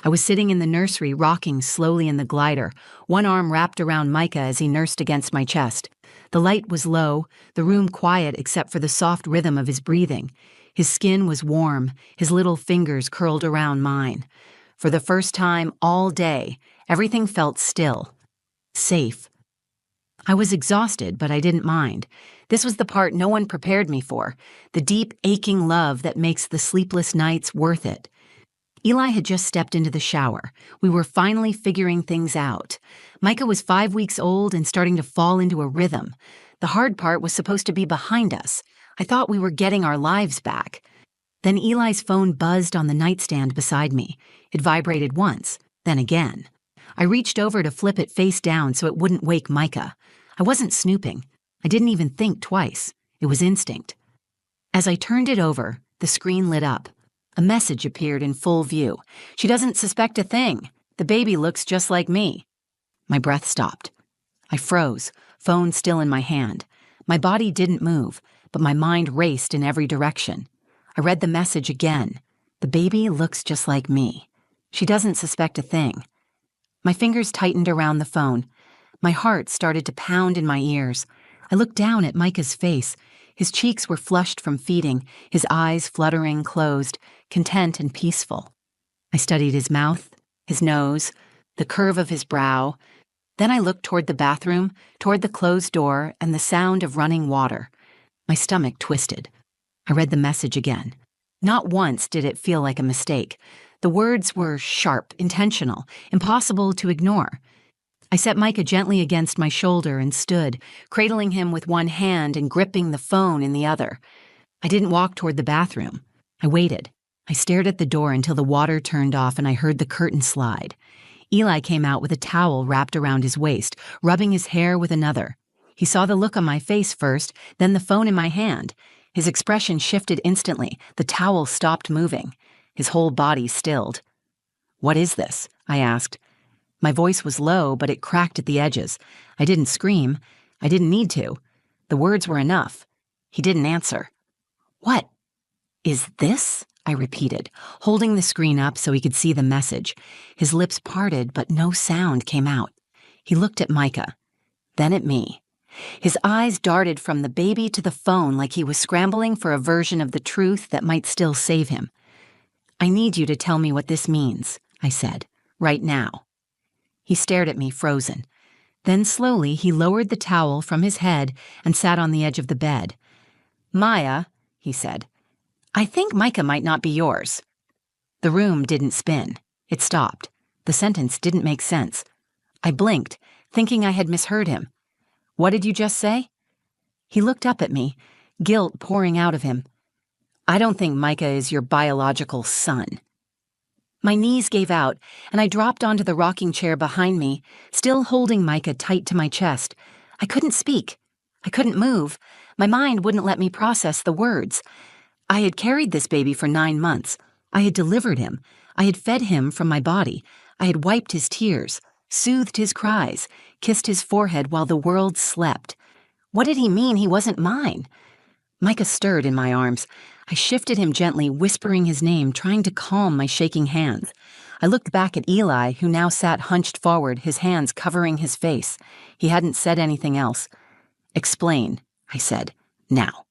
I was sitting in the nursery, rocking slowly in the glider, one arm wrapped around Micah as he nursed against my chest. The light was low, the room quiet except for the soft rhythm of his breathing. His skin was warm, his little fingers curled around mine. For the first time all day, everything felt still, safe. I was exhausted, but I didn't mind. This was the part no one prepared me for, the deep, aching love that makes the sleepless nights worth it. Eli had just stepped into the shower. We were finally figuring things out. Micah was 5 weeks old and starting to fall into a rhythm. The hard part was supposed to be behind us. I thought we were getting our lives back. Then Eli's phone buzzed on the nightstand beside me. It vibrated once, then again. I reached over to flip it face down so it wouldn't wake Micah. I wasn't snooping. I didn't even think twice. It was instinct. As I turned it over, the screen lit up. A message appeared in full view. She doesn't suspect a thing. The baby looks just like me. My breath stopped. I froze, phone still in my hand. My body didn't move, but my mind raced in every direction. I read the message again. The baby looks just like me. She doesn't suspect a thing. My fingers tightened around the phone. My heart started to pound in my ears. I looked down at Micah's face. His cheeks were flushed from feeding, his eyes fluttering closed, content and peaceful. I studied his mouth, his nose, the curve of his brow. Then I looked toward the bathroom, toward the closed door and the sound of running water. My stomach twisted. I read the message again. Not once did it feel like a mistake. The words were sharp, intentional, impossible to ignore. I set Micah gently against my shoulder and stood, cradling him with one hand and gripping the phone in the other. I didn't walk toward the bathroom. I waited. I stared at the door until the water turned off and I heard the curtain slide. Eli came out with a towel wrapped around his waist, rubbing his hair with another. He saw the look on my face first, then the phone in my hand. His expression shifted instantly. The towel stopped moving. His whole body stilled. "What is this?" I asked. My voice was low, but it cracked at the edges. I didn't scream. I didn't need to. The words were enough. He didn't answer. "What is this?" I repeated, holding the screen up so he could see the message. His lips parted, but no sound came out. He looked at Micah, then at me. His eyes darted from the baby to the phone like he was scrambling for a version of the truth that might still save him. "I need you to tell me what this means," I said, "right now." He stared at me, frozen. Then slowly he lowered the towel from his head and sat on the edge of the bed. "Maya," he said, "I think Micah might not be yours." The room didn't spin. It stopped. The sentence didn't make sense. I blinked, thinking I had misheard him. "What did you just say?" He looked up at me, guilt pouring out of him. "I don't think Micah is your biological son." My knees gave out, and I dropped onto the rocking chair behind me, still holding Micah tight to my chest. I couldn't speak. I couldn't move. My mind wouldn't let me process the words. I had carried this baby for 9 months. I had delivered him. I had fed him from my body. I had wiped his tears, soothed his cries, kissed his forehead while the world slept. What did he mean he wasn't mine? Micah stirred in my arms. I shifted him gently, whispering his name, trying to calm my shaking hands. I looked back at Eli, who now sat hunched forward, his hands covering his face. He hadn't said anything else. "Explain," I said, "now."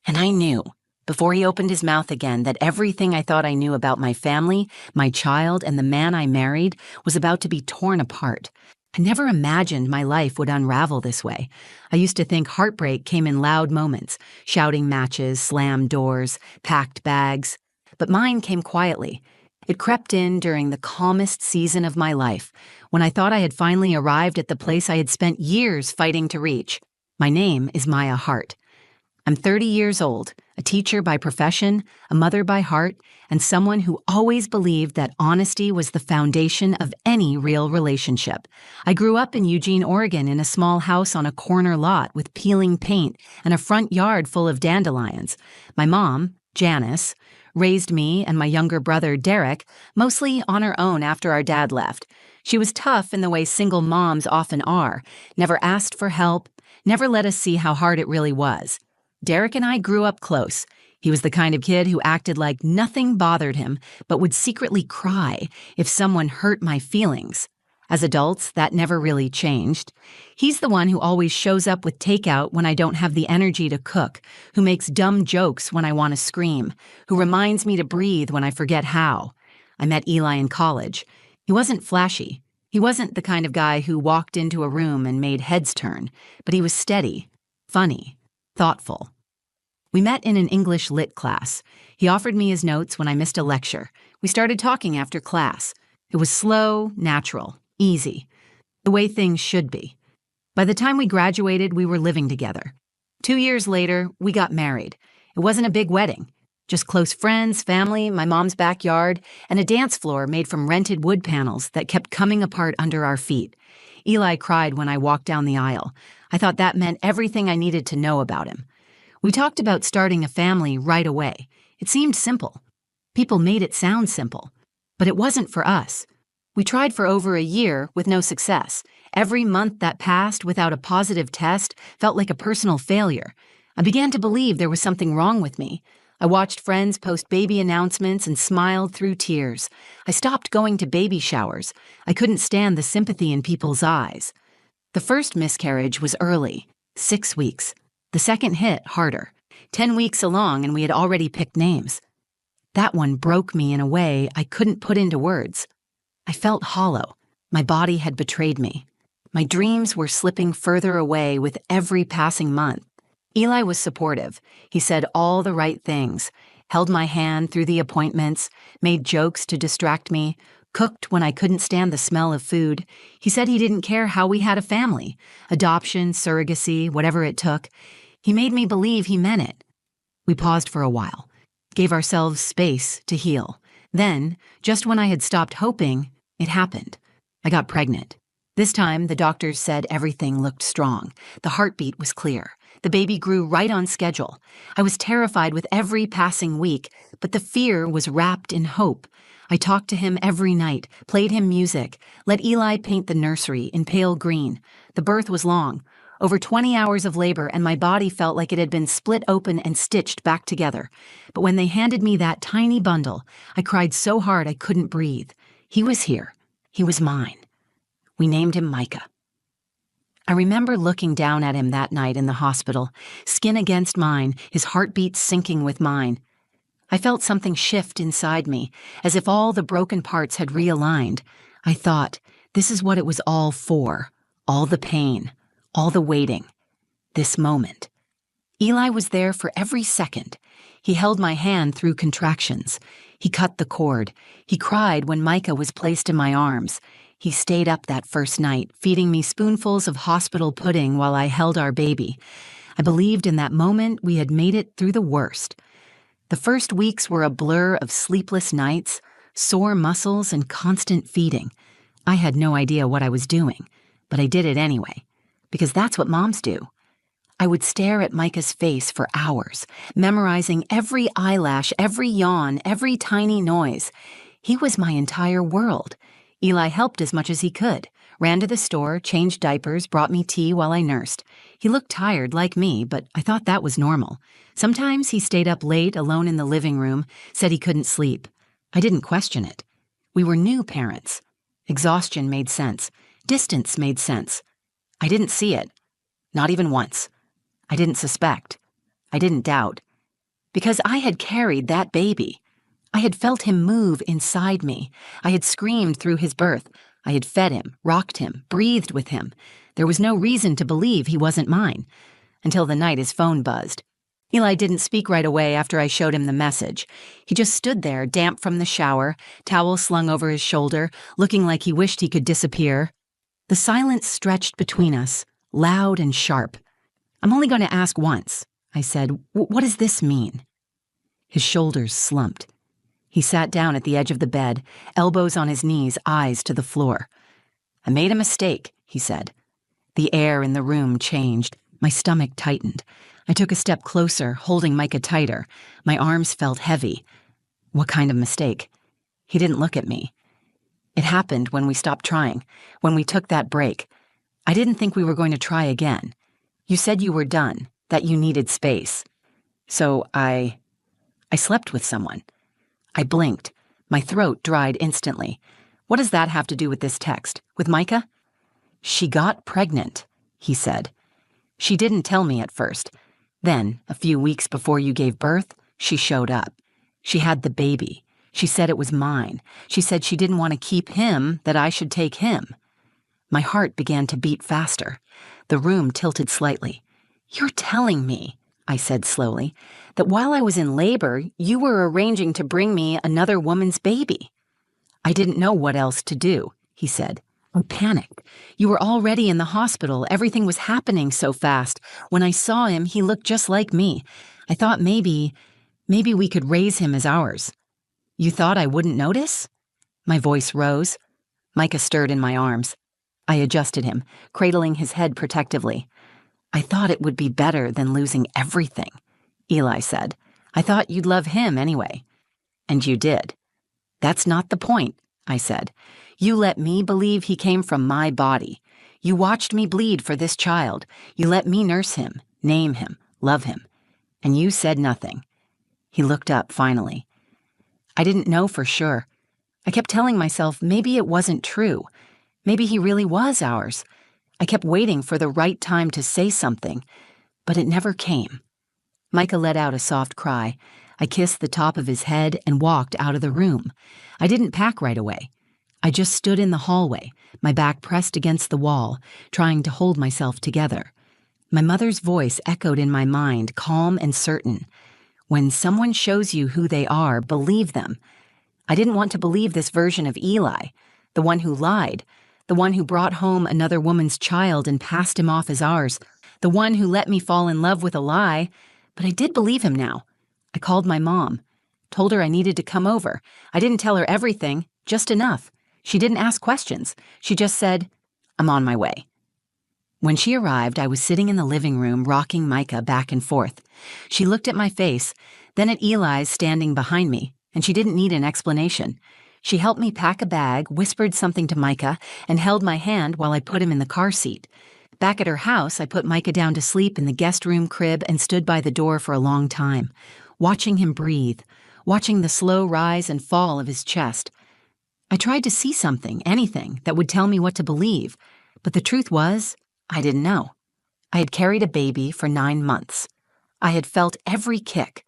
And I knew, before he opened his mouth again, that everything I thought I knew about my family, my child, and the man I married was about to be torn apart. I never imagined my life would unravel this way. I used to think heartbreak came in loud moments, shouting matches, slammed doors, packed bags. But mine came quietly. It crept in during the calmest season of my life, when I thought I had finally arrived at the place I had spent years fighting to reach. My name is Maya Hart. I'm 30 years old, a teacher by profession, a mother by heart, and someone who always believed that honesty was the foundation of any real relationship. I grew up in Eugene, Oregon, in a small house on a corner lot with peeling paint and a front yard full of dandelions. My mom, Janice, raised me and my younger brother, Derek, mostly on her own after our dad left. She was tough in the way single moms often are, never asked for help, never let us see how hard it really was. Derek and I grew up close. He was the kind of kid who acted like nothing bothered him, but would secretly cry if someone hurt my feelings. As adults, that never really changed. He's the one who always shows up with takeout when I don't have the energy to cook, who makes dumb jokes when I want to scream, who reminds me to breathe when I forget how. I met Eli in college. He wasn't flashy. He wasn't the kind of guy who walked into a room and made heads turn, but he was steady, funny, thoughtful. We met in an English lit class. He offered me his notes when I missed a lecture. We started talking after class. It was slow, natural, easy, the way things should be. By the time we graduated, we were living together. 2 years later, we got married. It wasn't a big wedding, just close friends, family, my mom's backyard, and a dance floor made from rented wood panels that kept coming apart under our feet. Eli cried when I walked down the aisle. I thought that meant everything I needed to know about him. We talked about starting a family right away. It seemed simple. People made it sound simple. But it wasn't for us. We tried for over a year with no success. Every month that passed without a positive test felt like a personal failure. I began to believe there was something wrong with me. I watched friends post baby announcements and smiled through tears. I stopped going to baby showers. I couldn't stand the sympathy in people's eyes. The first miscarriage was early, 6 weeks. The second hit harder, 10 weeks along, and we had already picked names. That one broke me in a way I couldn't put into words. I felt hollow. My body had betrayed me. My dreams were slipping further away with every passing month. Eli was supportive. He said all the right things, held my hand through the appointments, made jokes to distract me, cooked when I couldn't stand the smell of food. He said he didn't care how we had a family, adoption, surrogacy, whatever it took. He made me believe he meant it. We paused for a while, gave ourselves space to heal. Then, just when I had stopped hoping, it happened. I got pregnant. This time, the doctors said everything looked strong. The heartbeat was clear. The baby grew right on schedule. I was terrified with every passing week, but the fear was wrapped in hope. I talked to him every night, played him music, let Eli paint the nursery in pale green. The birth was long, over 20 hours of labor, and my body felt like it had been split open and stitched back together. But when they handed me that tiny bundle, I cried so hard I couldn't breathe. He was here. He was mine. We named him Micah. I remember looking down at him that night in the hospital, skin against mine, his heartbeat syncing with mine. I felt something shift inside me, as if all the broken parts had realigned. I thought, this is what it was all for, all the pain, all the waiting, this moment. Eli was there for every second. He held my hand through contractions. He cut the cord. He cried when Micah was placed in my arms. He stayed up that first night, feeding me spoonfuls of hospital pudding while I held our baby. I believed in that moment we had made it through the worst. The first weeks were a blur of sleepless nights, sore muscles, and constant feeding. I had no idea what I was doing, but I did it anyway, because that's what moms do. I would stare at Micah's face for hours, memorizing every eyelash, every yawn, every tiny noise. He was my entire world. Eli helped as much as he could, ran to the store, changed diapers, brought me tea while I nursed. He looked tired, like me, but I thought that was normal. Sometimes he stayed up late, alone in the living room, said he couldn't sleep. I didn't question it. We were new parents. Exhaustion made sense. Distance made sense. I didn't see it. Not even once. I didn't suspect. I didn't doubt. Because I had carried that baby. I had felt him move inside me. I had screamed through his birth. I had fed him, rocked him, breathed with him. There was no reason to believe he wasn't mine. Until the night his phone buzzed. Eli didn't speak right away after I showed him the message. He just stood there, damp from the shower, towel slung over his shoulder, looking like he wished he could disappear. The silence stretched between us, loud and sharp. "I'm only going to ask once," I said. "What does this mean?" His shoulders slumped. He sat down at the edge of the bed, elbows on his knees, eyes to the floor. "I made a mistake," he said. The air in the room changed. My stomach tightened. I took a step closer, holding Micah tighter. My arms felt heavy. "What kind of mistake?" He didn't look at me. "It happened when we stopped trying, when we took that break. I didn't think we were going to try again. You said you were done, that you needed space. So I I slept with someone. I blinked. My throat dried instantly. What does that have to do with this text? With Micah? She got pregnant, he said. She didn't tell me at first. Then, a few weeks before you gave birth, she showed up. She had the baby. She said it was mine. She said she didn't want to keep him, that I should take him. My heart began to beat faster. The room tilted slightly. You're telling me, I said slowly, that while I was in labor, you were arranging to bring me another woman's baby. I didn't know what else to do, he said. I panicked. You were already in the hospital. Everything was happening so fast. When I saw him, he looked just like me. I thought maybe we could raise him as ours. You thought I wouldn't notice? My voice rose. Micah stirred in my arms. I adjusted him, cradling his head protectively. I thought it would be better than losing everything, Eli said. I thought you'd love him anyway. And you did. That's not the point, I said. You let me believe he came from my body. You watched me bleed for this child. You let me nurse him, name him, love him. And you said nothing. He looked up finally. I didn't know for sure. I kept telling myself maybe it wasn't true. Maybe he really was ours. I kept waiting for the right time to say something, but it never came. Micah let out a soft cry. I kissed the top of his head and walked out of the room. I didn't pack right away. I just stood in the hallway, my back pressed against the wall, trying to hold myself together. My mother's voice echoed in my mind, calm and certain. When someone shows you who they are, believe them. I didn't want to believe this version of Eli, the one who lied, the one who brought home another woman's child and passed him off as ours, the one who let me fall in love with a lie, but I did believe him now. I called my mom, told her I needed to come over. I didn't tell her everything, just enough. She didn't ask questions. She just said, I'm on my way. When she arrived, I was sitting in the living room rocking Micah back and forth. She looked at my face, then at Eli's standing behind me, and she didn't need an explanation. She helped me pack a bag, whispered something to Micah, and held my hand while I put him in the car seat. Back at her house, I put Micah down to sleep in the guest room crib and stood by the door for a long time, watching him breathe, watching the slow rise and fall of his chest. I tried to see something, anything, that would tell me what to believe, but the truth was, I didn't know. I had carried a baby for 9 months. I had felt every kick.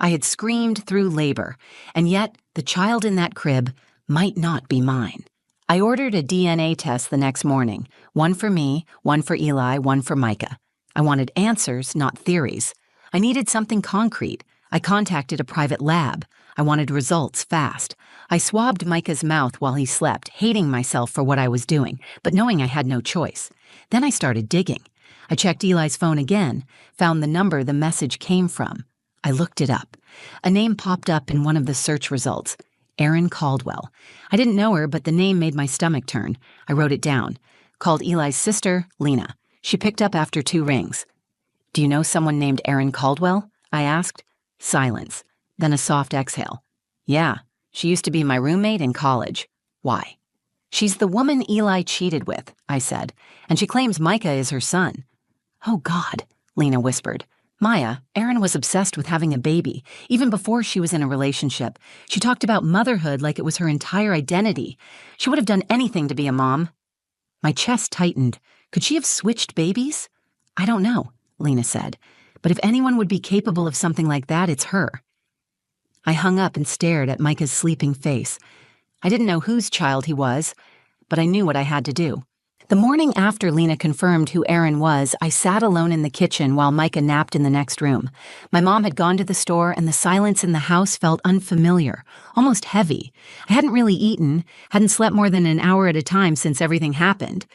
I had screamed through labor, and yet the child in that crib might not be mine. I ordered a DNA test the next morning, one for me, one for Eli, one for Micah. I wanted answers, not theories. I needed something concrete. I contacted a private lab. I wanted results fast. I swabbed Micah's mouth while he slept, hating myself for what I was doing, but knowing I had no choice. Then I started digging. I checked Eli's phone again, found the number the message came from. I looked it up. A name popped up in one of the search results. Erin Caldwell. I didn't know her, but the name made my stomach turn. I wrote it down. Called Eli's sister, Lena. She picked up after 2 rings. Do you know someone named Erin Caldwell? I asked. Silence. Then a soft exhale. Yeah, she used to be my roommate in college. Why? She's the woman Eli cheated with, I said, and she claims Micah is her son. Oh, God, Lena whispered. Maya, Erin was obsessed with having a baby, even before she was in a relationship. She talked about motherhood like it was her entire identity. She would have done anything to be a mom. My chest tightened. Could she have switched babies? I don't know, Lena said, but if anyone would be capable of something like that, it's her. I hung up and stared at Micah's sleeping face. I didn't know whose child he was, but I knew what I had to do. The morning after Lena confirmed who Erin was, I sat alone in the kitchen while Micah napped in the next room. My mom had gone to the store, and the silence in the house felt unfamiliar, almost heavy. I hadn't really eaten, hadn't slept more than an hour at a time since everything happened.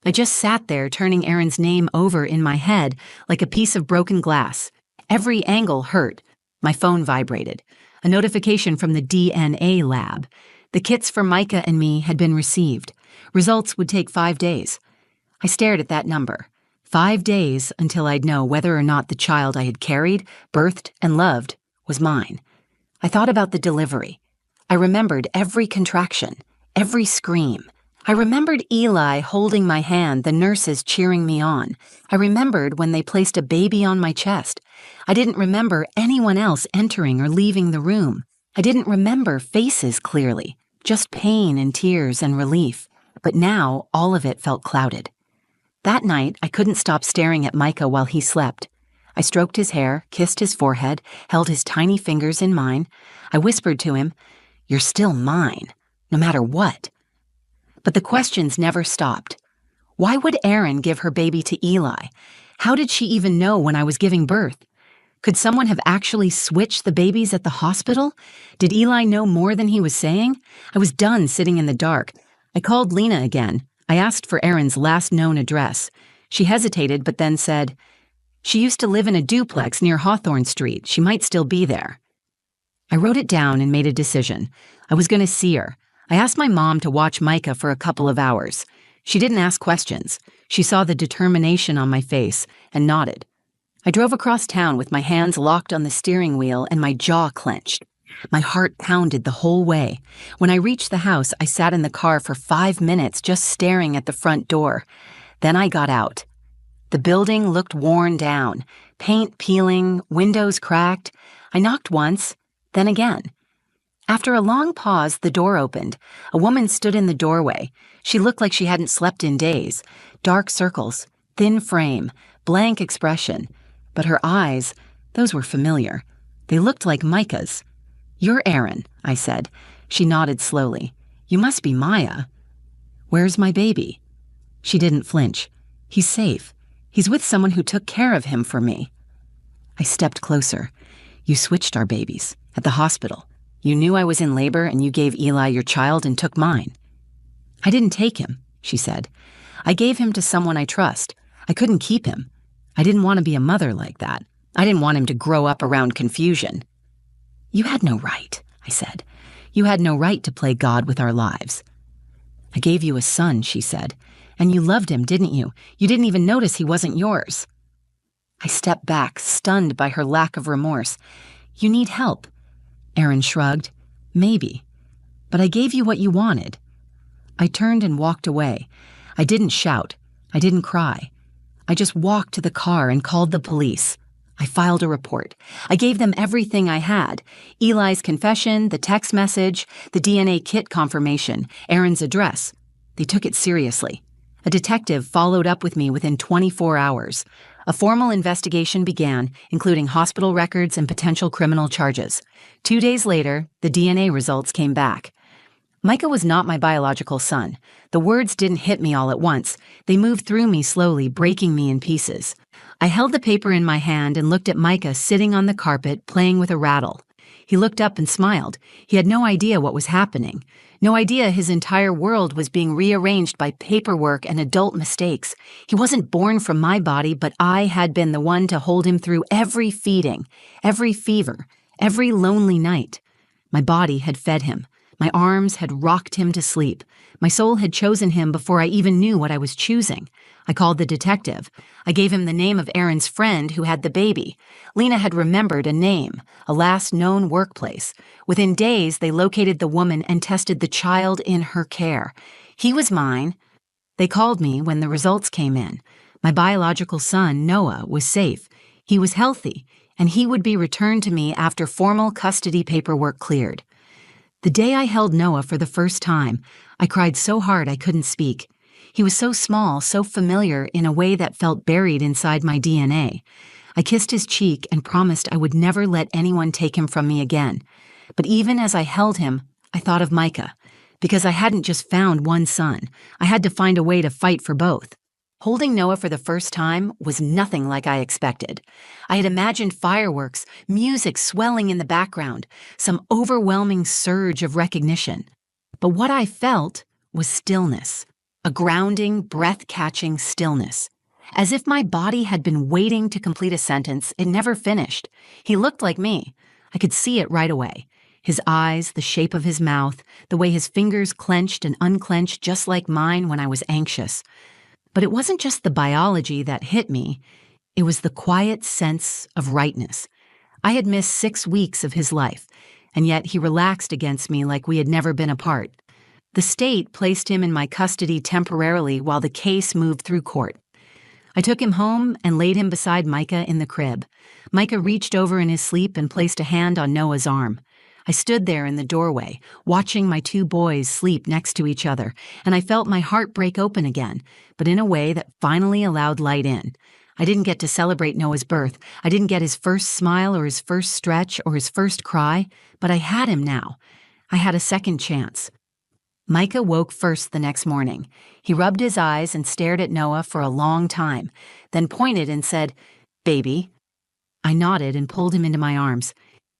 I just sat there, turning Erin's name over in my head like a piece of broken glass. Every angle hurt. My phone vibrated. A notification from the DNA lab. The kits for Micah and me had been received. Results would take 5 days. I stared at that number. 5 days until I'd know whether or not the child I had carried, birthed, and loved was mine. I thought about the delivery. I remembered every contraction, every scream. I remembered Eli holding my hand, the nurses cheering me on. I remembered when they placed a baby on my chest. I didn't remember anyone else entering or leaving the room. I didn't remember faces clearly, just pain and tears and relief. But now, all of it felt clouded. That night, I couldn't stop staring at Micah while he slept. I stroked his hair, kissed his forehead, held his tiny fingers in mine. I whispered to him, "You're still mine, no matter what." But the questions never stopped. Why would Erin give her baby to Eli? How did she even know when I was giving birth? Could someone have actually switched the babies at the hospital? Did Eli know more than he was saying? I was done sitting in the dark. I called Lena again. I asked for Erin's last known address. She hesitated but then said, "She used to live in a duplex near Hawthorne Street. She might still be there." I wrote it down and made a decision. I was going to see her. I asked my mom to watch Micah for a couple of hours. She didn't ask questions. She saw the determination on my face and nodded. I drove across town with my hands locked on the steering wheel and my jaw clenched. My heart pounded the whole way. When I reached the house, I sat in the car for 5 minutes just staring at the front door. Then I got out. The building looked worn down, paint peeling, windows cracked. I knocked once, then again. After a long pause, the door opened. A woman stood in the doorway. She looked like she hadn't slept in days. Dark circles, thin frame, blank expression. But her eyes, those were familiar. They looked like Micah's. "You're Erin," I said. She nodded slowly. "You must be Maya." "Where's my baby?" She didn't flinch. "He's safe. He's with someone who took care of him for me." I stepped closer. "You switched our babies at the hospital. You knew I was in labor and you gave Eli your child and took mine." "I didn't take him," she said. "I gave him to someone I trust. I couldn't keep him. I didn't want to be a mother like that. I didn't want him to grow up around confusion." "You had no right," I said. "You had no right to play God with our lives." "I gave you a son," she said. "And you loved him, didn't you? You didn't even notice he wasn't yours." I stepped back, stunned by her lack of remorse. "You need help." Erin shrugged. "Maybe. But I gave you what you wanted." I turned and walked away. I didn't shout. I didn't cry. I just walked to the car and called the police. I filed a report. I gave them everything I had. Eli's confession, the text message, the DNA kit confirmation, Erin's address. They took it seriously. A detective followed up with me within 24 hours. A formal investigation began, including hospital records and potential criminal charges. 2 days later, the DNA results came back. Micah was not my biological son. The words didn't hit me all at once. They moved through me slowly, breaking me in pieces. I held the paper in my hand and looked at Micah sitting on the carpet, playing with a rattle. He looked up and smiled. He had no idea what was happening. No idea his entire world was being rearranged by paperwork and adult mistakes. He wasn't born from my body, but I had been the one to hold him through every feeding, every fever, every lonely night. My body had fed him. My arms had rocked him to sleep. My soul had chosen him before I even knew what I was choosing. I called the detective. I gave him the name of Erin's friend who had the baby. Lena had remembered a name, a last known workplace. Within days, they located the woman and tested the child in her care. He was mine. They called me when the results came in. My biological son, Noah, was safe. He was healthy, and he would be returned to me after formal custody paperwork cleared. The day I held Noah for the first time, I cried so hard I couldn't speak. He was so small, so familiar in a way that felt buried inside my DNA. I kissed his cheek and promised I would never let anyone take him from me again. But even as I held him, I thought of Micah. Because I hadn't just found one son. I had to find a way to fight for both. Holding Noah for the first time was nothing like I expected. I had imagined fireworks, music swelling in the background, some overwhelming surge of recognition. But what I felt was stillness, a grounding, breath-catching stillness. As if my body had been waiting to complete a sentence it never finished. He looked like me. I could see it right away. His eyes, the shape of his mouth, the way his fingers clenched and unclenched just like mine when I was anxious. But it wasn't just the biology that hit me. It was the quiet sense of rightness. I had missed 6 weeks of his life, and yet he relaxed against me like we had never been apart. The state placed him in my custody temporarily while the case moved through court. I took him home and laid him beside Micah in the crib. Micah reached over in his sleep and placed a hand on Noah's arm. I stood there in the doorway, watching my two boys sleep next to each other, and I felt my heart break open again, but in a way that finally allowed light in. I didn't get to celebrate Noah's birth. I didn't get his first smile or his first stretch or his first cry, but I had him now. I had a second chance. Micah woke first the next morning. He rubbed his eyes and stared at Noah for a long time, then pointed and said, "Baby." I nodded and pulled him into my arms.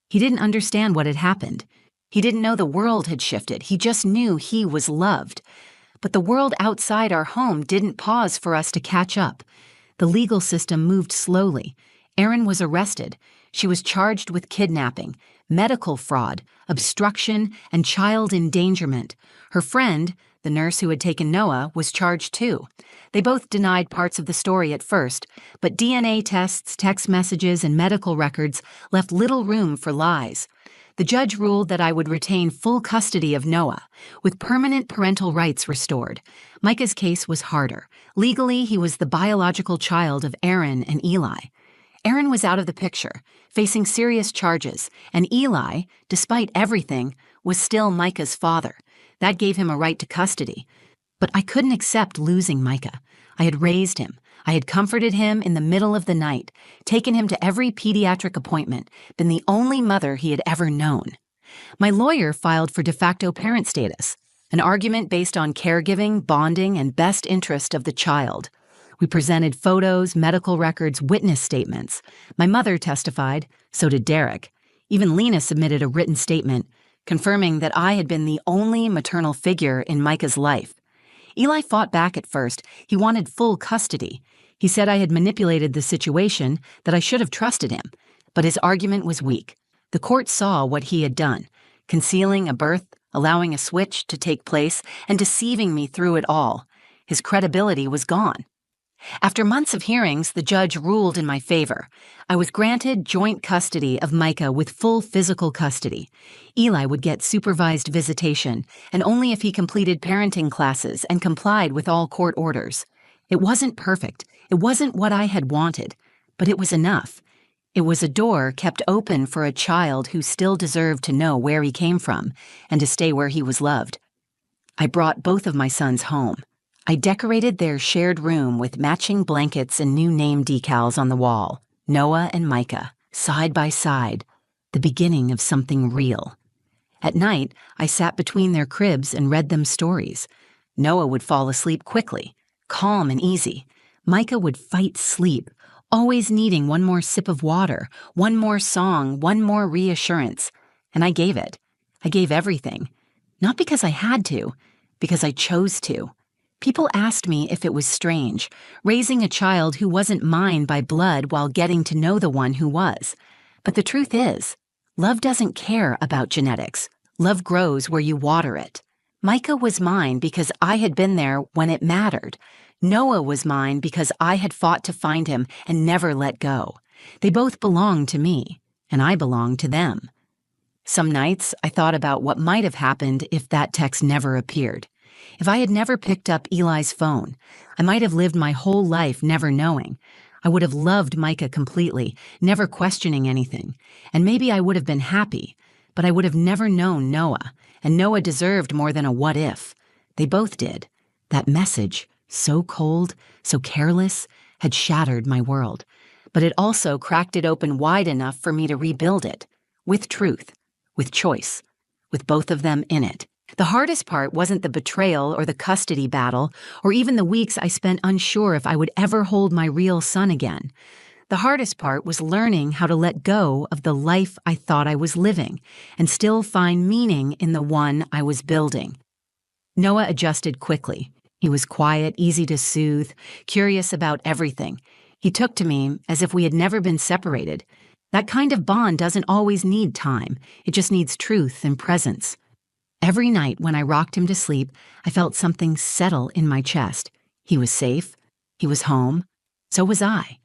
He didn't understand what had happened. He didn't know the world had shifted. He just knew he was loved. But the world outside our home didn't pause for us to catch up. The legal system moved slowly. Erin was arrested. She was charged with kidnapping, medical fraud, obstruction, and child endangerment. Her friend, the nurse who had taken Noah, was charged too. They both denied parts of the story at first, but DNA tests, text messages, and medical records left little room for lies. The judge ruled that I would retain full custody of Noah, with permanent parental rights restored. Micah's case was harder. Legally, he was the biological child of Erin and Eli. Erin was out of the picture, facing serious charges, and Eli, despite everything, was still Micah's father. That gave him a right to custody. But I couldn't accept losing Micah. I had raised him. I had comforted him in the middle of the night, taken him to every pediatric appointment, been the only mother he had ever known. My lawyer filed for de facto parent status, an argument based on caregiving, bonding, and best interest of the child. We presented photos, medical records, witness statements. My mother testified, so did Derek. Even Lena submitted a written statement, confirming that I had been the only maternal figure in Micah's life. Eli fought back at first. He wanted full custody. He said I had manipulated the situation, that I should have trusted him. But his argument was weak. The court saw what he had done, concealing a birth, allowing a switch to take place, and deceiving me through it all. His credibility was gone. After months of hearings, the judge ruled in my favor. I was granted joint custody of Micah with full physical custody. Eli would get supervised visitation, and only if he completed parenting classes and complied with all court orders. It wasn't perfect. It wasn't what I had wanted, but it was enough. It was a door kept open for a child who still deserved to know where he came from and to stay where he was loved. I brought both of my sons home. I decorated their shared room with matching blankets and new name decals on the wall. Noah and Micah, side by side, the beginning of something real. At night, I sat between their cribs and read them stories. Noah would fall asleep quickly, calm and easy. Micah would fight sleep, always needing one more sip of water, one more song, one more reassurance. And I gave it. I gave everything. Not because I had to, because I chose to. People asked me if it was strange, raising a child who wasn't mine by blood while getting to know the one who was. But the truth is, love doesn't care about genetics. Love grows where you water it. Micah was mine because I had been there when it mattered. Noah was mine because I had fought to find him and never let go. They both belonged to me, and I belonged to them. Some nights, I thought about what might have happened if that text never appeared. If I had never picked up Eli's phone, I might have lived my whole life never knowing. I would have loved Micah completely, never questioning anything, and maybe I would have been happy, but I would have never known Noah, and Noah deserved more than a what if. They both did. That message, so cold, so careless, had shattered my world, but it also cracked it open wide enough for me to rebuild it, with truth, with choice, with both of them in it. The hardest part wasn't the betrayal or the custody battle, or even the weeks I spent unsure if I would ever hold my real son again. The hardest part was learning how to let go of the life I thought I was living, and still find meaning in the one I was building. Noah adjusted quickly. He was quiet, easy to soothe, curious about everything. He took to me as if we had never been separated. That kind of bond doesn't always need time. It just needs truth and presence. Every night when I rocked him to sleep, I felt something settle in my chest. He was safe. He was home. So was I.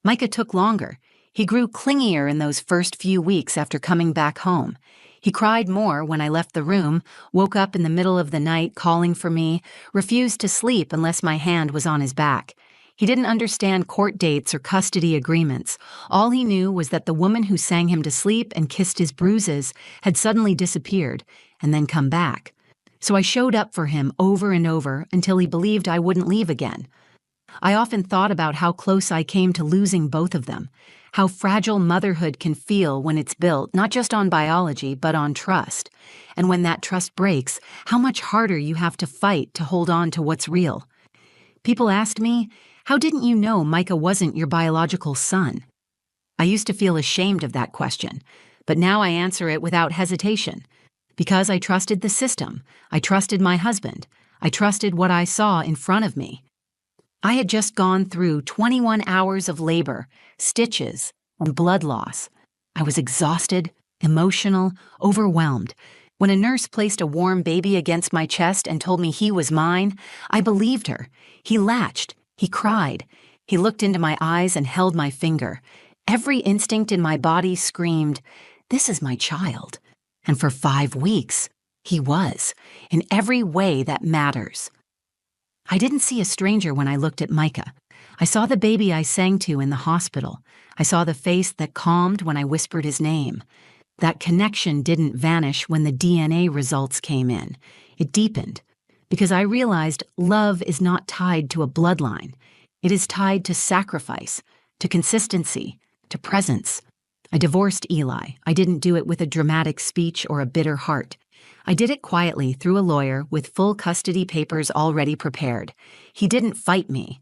Micah took longer. He grew clingier in those first few weeks after coming back home. He cried more when I left the room, woke up in the middle of the night calling for me, refused to sleep unless my hand was on his back. He didn't understand court dates or custody agreements. All he knew was that the woman who sang him to sleep and kissed his bruises had suddenly disappeared and then come back. So I showed up for him over and over until he believed I wouldn't leave again. I often thought about how close I came to losing both of them, how fragile motherhood can feel when it's built not just on biology but on trust. And when that trust breaks, how much harder you have to fight to hold on to what's real. People asked me, "How didn't you know Micah wasn't your biological son?" I used to feel ashamed of that question, but now I answer it without hesitation. Because I trusted the system, I trusted my husband, I trusted what I saw in front of me. I had just gone through 21 hours of labor, stitches, and blood loss. I was exhausted, emotional, overwhelmed. When a nurse placed a warm baby against my chest and told me he was mine, I believed her. He latched, he cried, he looked into my eyes and held my finger. Every instinct in my body screamed, "This is my child." And for 5 weeks, he was, in every way that matters. I didn't see a stranger when I looked at Micah. I saw the baby I sang to in the hospital. I saw the face that calmed when I whispered his name. That connection didn't vanish when the DNA results came in. It deepened, because I realized love is not tied to a bloodline. It is tied to sacrifice, to consistency, to presence. I divorced Eli. I didn't do it with a dramatic speech or a bitter heart. I did it quietly through a lawyer with full custody papers already prepared. He didn't fight me.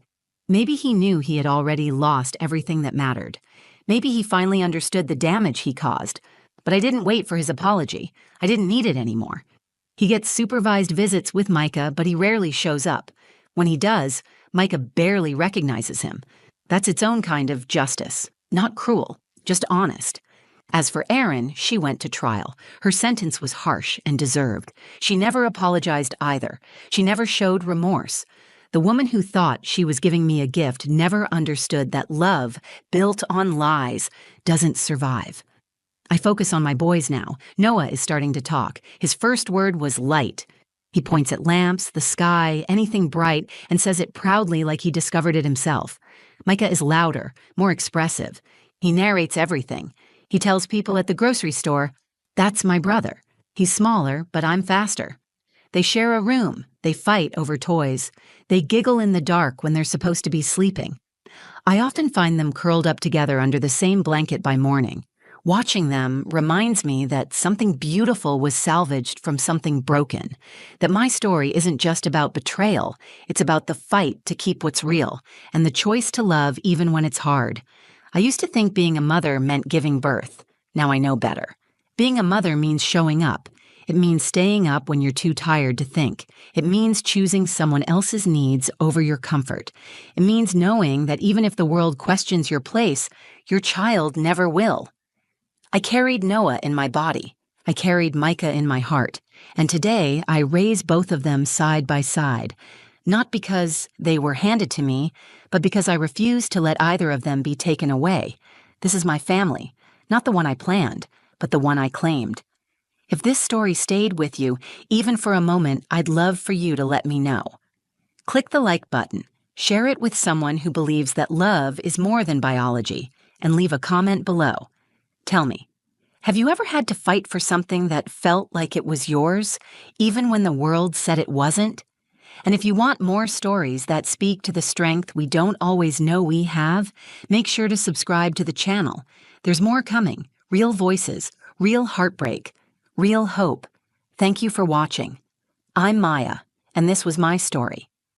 Maybe he knew he had already lost everything that mattered. Maybe he finally understood the damage he caused. But I didn't wait for his apology. I didn't need it anymore. He gets supervised visits with Micah, but he rarely shows up. When he does, Micah barely recognizes him. That's its own kind of justice. Not cruel, just honest. As for Erin, she went to trial. Her sentence was harsh and deserved. She never apologized either. She never showed remorse. The woman who thought she was giving me a gift never understood that love, built on lies, doesn't survive. I focus on my boys now. Noah is starting to talk. His first word was light. He points at lamps, the sky, anything bright, and says it proudly like he discovered it himself. Micah is louder, more expressive. He narrates everything. He tells people at the grocery store, "That's my brother. He's smaller, but I'm faster." They share a room. They fight over toys. They giggle in the dark when they're supposed to be sleeping. I often find them curled up together under the same blanket by morning. Watching them reminds me that something beautiful was salvaged from something broken, that my story isn't just about betrayal, it's about the fight to keep what's real, and the choice to love even when it's hard. I used to think being a mother meant giving birth. Now I know better. Being a mother means showing up. It means staying up when you're too tired to think. It means choosing someone else's needs over your comfort. It means knowing that even if the world questions your place, your child never will. I carried Noah in my body. I carried Micah in my heart. And today, I raise both of them side by side. Not because they were handed to me, but because I refuse to let either of them be taken away. This is my family, not the one I planned, but the one I claimed. If this story stayed with you, even for a moment, I'd love for you to let me know. Click the like button, share it with someone who believes that love is more than biology, and leave a comment below. Tell me, have you ever had to fight for something that felt like it was yours, even when the world said it wasn't? And if you want more stories that speak to the strength we don't always know we have, make sure to subscribe to the channel. There's more coming. Real voices, real heartbreak, real hope. Thank you for watching. I'm Maya, and this was my story.